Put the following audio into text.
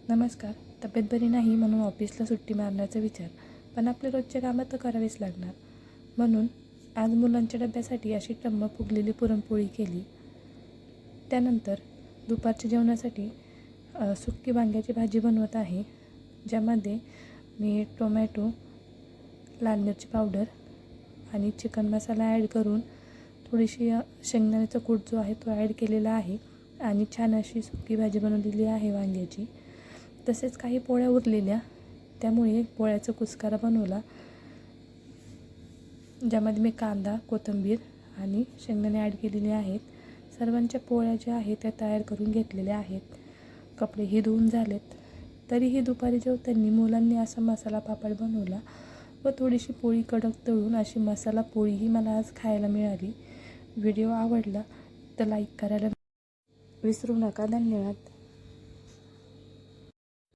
नमस्कार. तब्येत बरी नाही म्हणून ऑफिसला सुट्टी मारण्याचा विचार, पण आपले रोजचे कामं तर करावेच लागणार. म्हणून आज मुलांच्या डब्यासाठी अशी टम्म फुगलेली पुरणपोळी केली. त्यानंतर दुपारच्या जेवणासाठी सुकी वांग्याची भाजी बनवत आहे, ज्यामध्ये मी टोमॅटो, लाल मिरची पावडर आणि चिकन मसाला ॲड करून थोडीशी शेंगदाण्याचा कूट जो आहे तो ॲड केलेला आहे आणि छान अशी सुकी भाजी बनवलेली आहे वांग्याची. तसेच काही पोळ्या उरलेल्या, त्यामुळे पोळ्याचा कुस्कारा बनवला, ज्यामध्ये मी कांदा, कोथिंबीर आणि शेंगदाणे ॲड केलेले आहेत. सर्वांच्या पोळ्या ज्या आहेत त्या तयार करून घेतलेल्या आहेत. कपडेही धुवून झालेत. तरीही दुपारी जेवताना मुलांनी असा मसाला पापड बनवला व थोडीशी पोळी कडक तळून अशी मसाला पोळीही मला आज खायला मिळाली. व्हिडिओ आवडला तर लाईक करायला विसरू नका. धन्यवाद.